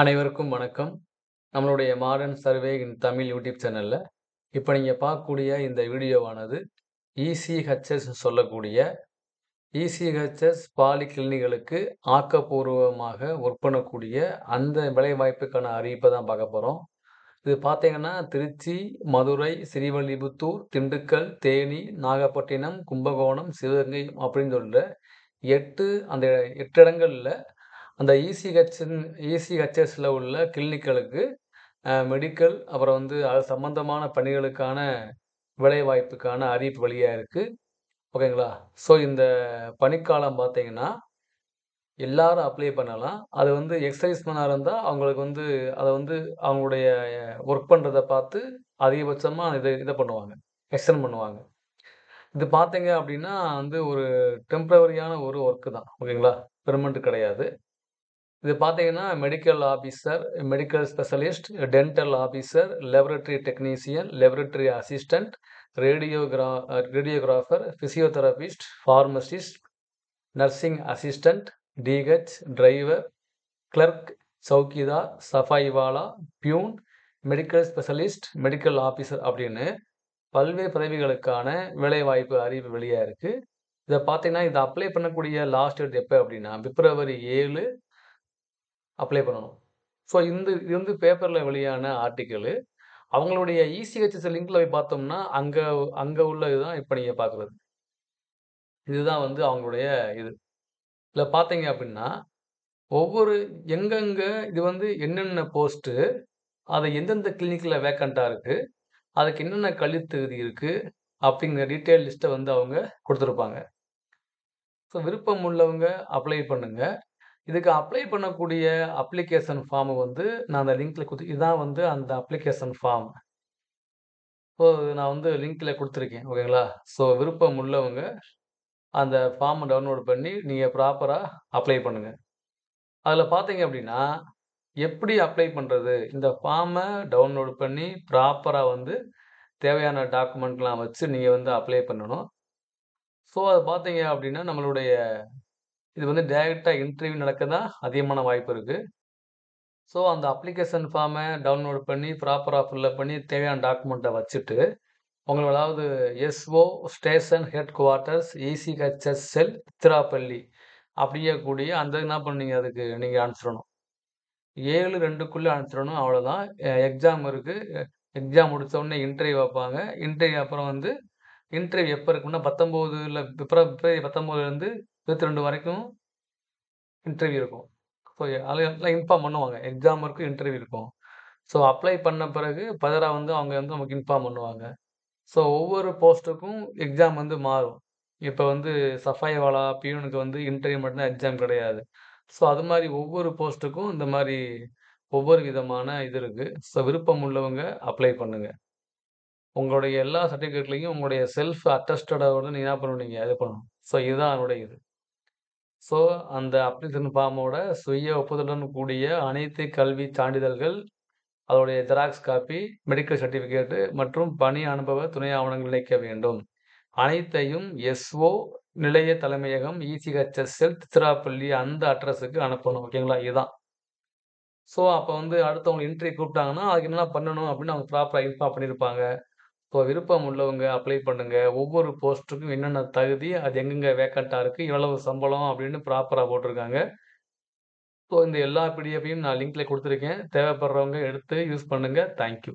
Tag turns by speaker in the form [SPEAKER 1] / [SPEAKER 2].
[SPEAKER 1] அனைவருக்கும் வணக்கம். நம்மளுடைய மாடர்ன் சர்வே இன் தமிழ் யூடியூப் சேனல்ல, இப்ப நீங்க பார்க்கக்கூடிய இந்த வீடியோவானது, இசிஹெச்எஸ் சொல்லக்கூடிய இசிஹெச்எஸ் பாலிகிளினிக்குகளுக்கு ஆக்கப்பூர்வமாக ஒர்க் பண்ணக்கூடிய அந்த வேலைவாய்ப்புக்கான அறிவிப்ப தான் பார்க்க போறோம். இது பார்த்தீங்கன்னா, திருச்சி, மதுரை, ஸ்ரீவில்லிபுத்தூர், திண்டுக்கல், தேனி, நாகப்பட்டினம், கும்பகோணம், சிவகங்கை அப்படின்னு சொல்ற 8 அந்த 8 இடங்கள்ல அந்த இசிஹெச்எஸ்ல உள்ள கிளினிக்களுக்கு மெடிக்கல் அப்புறம் வந்து அது சம்பந்தமான பணிகளுக்கான வேலைவாய்ப்புக்கான அறிவிப்பு வெளியா இருக்கு. ஓகேங்களா? ஸோ இந்த பணிக்காலம் பார்த்தீங்கன்னா, எல்லாரும் அப்ளை பண்ணலாம். அது வந்து எக்ஸர்சைஸ் மேனா இருந்தா அவங்களுக்கு வந்து அத வந்து அவங்களுடைய ஒர்க் பண்றத பார்த்து அதிகபட்சமா இத பண்ணுவாங்க. எக்ஸ்டெண்ட் பண்ணுவாங்க. இது பார்த்தீங்க அப்டின்னா வந்து ஒரு டெம்பரவரியான ஒரு ஒர்க் தான். ஓகேங்களா? பெர்மனன்ட் கிடையாது. இது பார்த்தீங்கன்னா, medical officer, medical specialist, dental officer, laboratory technician, laboratory assistant, radiographer, physiotherapist, pharmacist, nursing assistant, DH, driver, clerk, chowkidar, safaiwala, peon, medical specialist, medical officer அப்படின்னு பல்வேறு பதவிகளுக்கான வேலைவாய்ப்பு அறிவிப்பு வெளியா இருக்கு. இத பார்த்தீங்கன்னா, இத அப்ளை பண்ணக்கூடிய லாஸ்ட் டேட் எப்ப அப்டின்னா, பிப்ரவரி 7 அப்ளை பண்ணணும். ஸோ இது வந்து பேப்பர்ல வெளியான ஆர்டிக்கிளு. அவங்களுடைய இசிஹெச்எஸ் லிங்க்ல போய் பார்த்தோம்னா, அங்க அங்க உள்ளது தான் இப்ப நீங்க பார்க்குறது. இதுதான் வந்து அவங்களுடைய இது. இதுல பார்த்தீங்க அப்டின்னா, ஒவ்வொரு எங்கெங்க இது வந்து என்னென்ன போஸ்ட்டு, அது எந்தெந்த கிளினிக்ல வேக்கன்ட்டா இருக்கு, அதுக்கு என்னென்ன கல்வி தகுதி இருக்கு, அப்டிங்கிற டீட்டெயில் லிஸ்ட்ட வந்து அவங்க குடுத்திருப்பாங்க. ஸோ விருப்பம் உள்ளவங்க அப்ளை பண்ணுங்க. இதுக்கு அப்ளை பண்ணக்கூடிய அப்ளிகேஷன் ஃபார்ம் வந்து நான் அந்த லிங்க்ல இதான் வந்து அந்த அப்ளிகேஷன் ஃபார்ம். ஸோ நான் வந்து லிங்க்ல குடுத்துருக்கேன். ஓகேங்களா? ஸோ விருப்பம் உள்ளவங்க அந்த ஃபார்ம டவுன்லோட் பண்ணி நீங்க ப்ராப்பரா அப்ளை பண்ணுங்க. அதுல பார்த்தீங்க அப்டின்னா, எப்படி அப்ளை பண்றது? இந்த ஃபார்ம டவுன்லோட் பண்ணி ப்ராப்பரா வந்து தேவையான டாக்குமெண்ட்லாம் வச்சு நீங்க வந்து அப்ளை பண்ணணும். ஸோ அத பார்த்தீங்க அப்டின்னா, நம்மளுடைய இது வந்து டைரக்ட்டா இன்டர்வியூ நடக்க தான் அதிகமான வாய்ப்பு இருக்கு. ஸோ அந்த அப்ளிகேஷன் ஃபார்ம டவுன்லோட் பண்ணி ப்ராப்பரா ஃபில்லப் பண்ணி தேவையான டாக்குமெண்ட்ட வச்சுட்டு உங்கள அதாவது SO station headquarters ECHS cell Tiruchirappalli அப்படிங்கக்கூடிய அந்த என்ன பண்ணீங்க அதுக்கு நீங்க அனுப்பிச்சிடணும். 7/2க்குள்ள அனுப்பிச்சிடணும் அவ்வளோதான். எக்ஸாம் இருக்கு. எக்ஸாம் முடிச்ச உடனே இன்டர்வியூ வைப்பாங்க. இன்டர்வியூ அப்புறம் வந்து இன்டர்வியூ எப்ப இருக்கும்னா 19ல பிப்ரவரி 19லேருந்து 22 வரைக்கும் இன்டர்வியூ இருக்கும். ஸோ அதெல்லாம் இன்ஃபார்ம் பண்ணுவாங்க. எக்ஸாம் இருக்கும், இன்டர்வியூ இருக்கும். ஸோ அப்ளை பண்ண பிறகு ஃபர்தரா வந்து அவங்க வந்து நமக்கு இன்ஃபார்ம் பண்ணுவாங்க. ஸோ ஒவ்வொரு போஸ்ட்டுக்கும் எக்ஸாம் வந்து மாறும். இப்ப வந்து சஃபாய்வாலா, பியூனுக்கு வந்து இன்டர்வியூ மட்டும் தான் எக்ஸாம் கிடையாது. ஸோ அது மாரி ஒவ்வொரு போஸ்ட்டுக்கும் இந்த மாரி ஒவ்வொரு விதமான இது இருக்கு. ஸோ விருப்பம் உள்ளவங்க அப்ளை பண்ணுங்க. உங்களுடைய எல்லா சர்டிஃபிகேட்லயும் உங்களுடைய செல்ஃப் அட்டஸ்டடோட நீங்க என்ன பண்ணுவீங்க? இது பண்ணணும். ஸோ இதுதான் அதனுடைய இது. ஸோ அந்த அப்ளிகேஷன் ஃபார்மோட சுய ஒப்புதலுடன் கூடிய அனைத்து கல்வி சான்றிதழ்கள் அதோடைய ஜெராக்ஸ் காப்பி, மெடிக்கல் சர்டிபிகேட் மற்றும் பணி அனுபவ துணை ஆவணங்கள் இணைக்க வேண்டும். அனைத்தையும் எஸ்ஓ நிலைய தலைமையகம் இசிஹெச்எஸ்எல் திருச்சிராப்பள்ளி அந்த அட்ரஸுக்கு அனுப்பணும். ஓகேங்களா? இதுதான். ஸோ அப்ப வந்து அடுத்தவங்க இன்டர்வியூ கூப்பிட்டாங்கன்னா, அதுக்கு என்னென்ன பண்ணணும் அப்படின்னு அவங்க ப்ராப்பரா இன்ஃபார்ம் பண்ணியிருப்பாங்க. ஸோ விருப்பம் உள்ளவங்க அப்ளை பண்ணுங்க. ஒவ்வொரு போஸ்ட்டுக்கும் என்னென்ன தகுதி, அது எங்கெங்க வேக்கன்ட்டா இருக்கு, எவ்வளவு சம்பளம் அப்படின்னு ப்ராப்பரா போட்டிருக்காங்க. ஸோ இந்த எல்லா பிடிஎஃப்பையும் நான் லிங்க்ல குடுத்துருக்கேன். தேவைப்படுறவங்க எடுத்து யூஸ் பண்ணுங்க. Thank you.